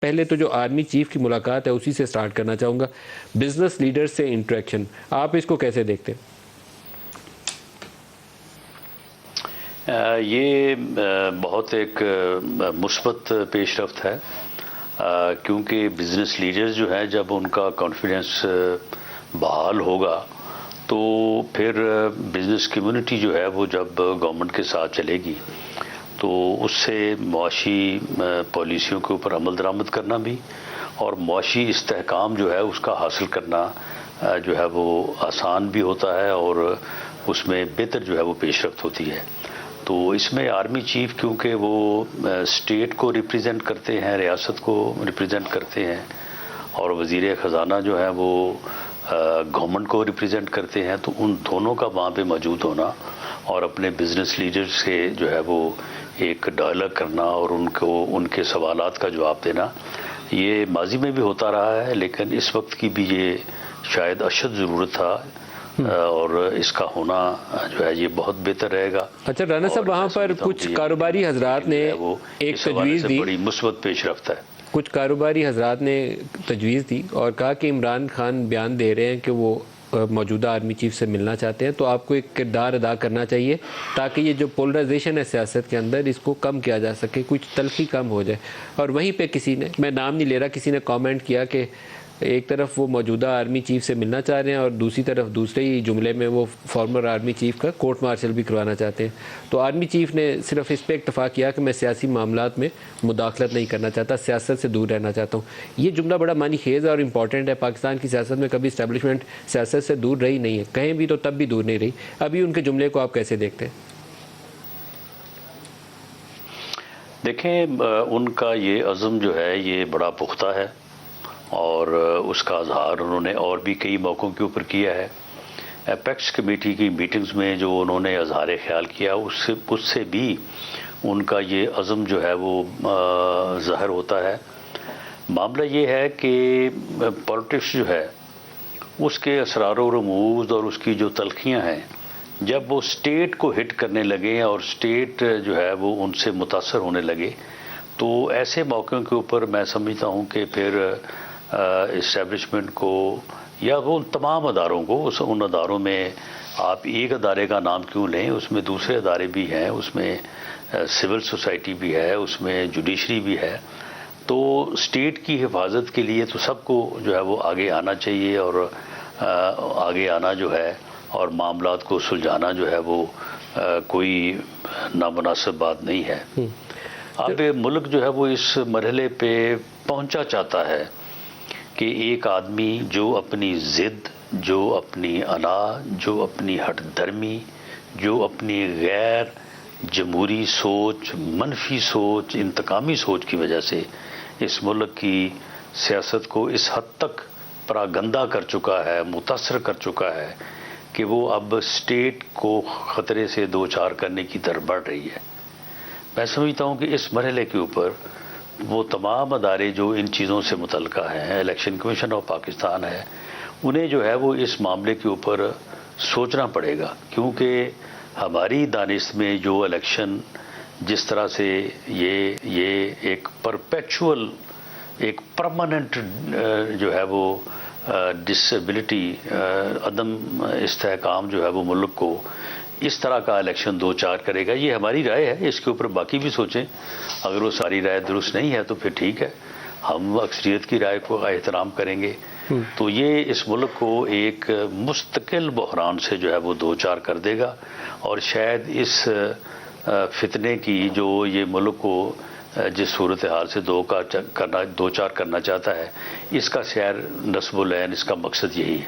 پہلے تو جو آرمی چیف کی ملاقات ہے اسی سے سٹارٹ کرنا چاہوں گا، بزنس لیڈر سے انٹریکشن، آپ اس کو کیسے دیکھتے ہیں؟ یہ بہت ایک مثبت پیش رفت ہے، کیونکہ بزنس لیڈرز جو ہیں جب ان کا کانفیڈنس بحال ہوگا تو پھر بزنس کمیونٹی جو ہے وہ جب گورنمنٹ کے ساتھ چلے گی تو اس سے معاشی پالیسیوں کے اوپر عمل درآمد کرنا بھی اور معاشی استحکام جو ہے اس کا حاصل کرنا جو ہے وہ آسان بھی ہوتا ہے اور اس میں بہتر جو ہے وہ پیش رفت ہوتی ہے۔ تو اس میں آرمی چیف کیونکہ وہ اسٹیٹ کو ریپریزنٹ کرتے ہیں، ریاست کو ریپریزنٹ کرتے ہیں، اور وزیر خزانہ جو ہے وہ گورنمنٹ کو ریپریزنٹ کرتے ہیں، تو ان دونوں کا وہاں پہ موجود ہونا اور اپنے بزنس لیڈر سے جو ہے وہ ایک ڈائلاگ کرنا اور ان کے سوالات کا جواب دینا، یہ ماضی میں بھی ہوتا رہا ہے، لیکن اس وقت کی بھی یہ شاید اشد ضرورت تھا اور اس کا ہونا جو ہے یہ بہت بہتر رہے گا۔ اچھا رانا صاحب، وہاں پر کچھ کاروباری حضرات نے ایک تجویز دی، بڑی مثبت پیش رفت ہے۔ کچھ کاروباری حضرات نے تجویز دی اور کہا کہ عمران خان بیان دے رہے ہیں کہ وہ موجودہ آرمی چیف سے ملنا چاہتے ہیں، تو آپ کو ایک کردار ادا کرنا چاہیے تاکہ یہ جو پولرائزیشن ہے سیاست کے اندر اس کو کم کیا جا سکے، کچھ تلخی کم ہو جائے۔ اور وہیں پہ کسی نے، میں نام نہیں لے رہا، کسی نے کامنٹ کیا کہ ایک طرف وہ موجودہ آرمی چیف سے ملنا چاہ رہے ہیں اور دوسری طرف دوسرے ہی جملے میں وہ فارمر آرمی چیف کا کورٹ مارشل بھی کروانا چاہتے ہیں۔ تو آرمی چیف نے صرف اس پہ اکتفا کیا کہ میں سیاسی معاملات میں مداخلت نہیں کرنا چاہتا، سیاست سے دور رہنا چاہتا ہوں۔ یہ جملہ بڑا معنی خیز اور امپورٹنٹ ہے، پاکستان کی سیاست میں کبھی اسٹیبلشمنٹ سیاست سے دور رہی نہیں ہے، کہیں بھی تو تب بھی دور نہیں رہی۔ ابھی ان کے جملے کو آپ کیسے دیکھتے ہیں؟ دیکھیں، ان کا یہ عزم جو ہے یہ بڑا پختہ ہے اور اس کا اظہار انہوں نے اور بھی کئی موقعوں کے اوپر کیا ہے۔ ایپیکس کمیٹی کی میٹنگز میں جو انہوں نے اظہار خیال کیا اس سے بھی ان کا یہ عزم جو ہے وہ ظاہر ہوتا ہے۔ معاملہ یہ ہے کہ پالیٹکس جو ہے اس کے اسرار و رموز اور اس کی جو تلخیاں ہیں، جب وہ اسٹیٹ کو ہٹ کرنے لگے اور اسٹیٹ جو ہے وہ ان سے متاثر ہونے لگے تو ایسے موقعوں کے اوپر میں سمجھتا ہوں کہ پھر اسٹیبلشمنٹ کو یا وہ ان تمام اداروں کو، ان اداروں میں آپ ایک ادارے کا نام کیوں لیں، اس میں دوسرے ادارے بھی ہیں، اس میں سول سوسائٹی بھی ہے، اس میں جوڈیشری بھی ہے، تو اسٹیٹ کی حفاظت کے لیے تو سب کو جو ہے وہ آگے آنا چاہیے اور آگے آنا جو ہے اور معاملات کو سلجھانا جو ہے وہ کوئی نامناسب بات نہیں ہے۔ اب ملک جو ہے وہ اس مرحلے پہ پہنچا چاہتا ہے کہ ایک آدمی جو اپنی ضد، جو اپنی انا، جو اپنی ہٹ دھرمی، جو اپنی غیر جمہوری سوچ، منفی سوچ، انتقامی سوچ کی وجہ سے اس ملک کی سیاست کو اس حد تک پراگندہ کر چکا ہے، متاثر کر چکا ہے کہ وہ اب اسٹیٹ کو خطرے سے دوچار کرنے کی طرف بڑھ رہی ہے۔ میں سمجھتا ہوں کہ اس مرحلے کے اوپر وہ تمام ادارے جو ان چیزوں سے متعلقہ ہیں، الیکشن کمیشن آف پاکستان ہے، انہیں جو ہے وہ اس معاملے کے اوپر سوچنا پڑے گا، کیونکہ ہماری دانش میں جو الیکشن جس طرح سے یہ ایک پرپیچول، ایک پرماننٹ جو ہے وہ ڈسیبلٹی، عدم استحکام جو ہے وہ ملک کو اس طرح کا الیکشن دو چار کرے گا۔ یہ ہماری رائے ہے، اس کے اوپر باقی بھی سوچیں، اگر وہ ساری رائے درست نہیں ہے تو پھر ٹھیک ہے، ہم اکثریت کی رائے کو احترام کریں گے۔ تو یہ اس ملک کو ایک مستقل بحران سے جو ہے وہ دو چار کر دے گا اور شاید اس فتنے کی جو یہ ملک کو جس صورتحال سے دو چار کرنا چاہتا ہے، اس کا سیر نصب العین، اس کا مقصد یہی ہے۔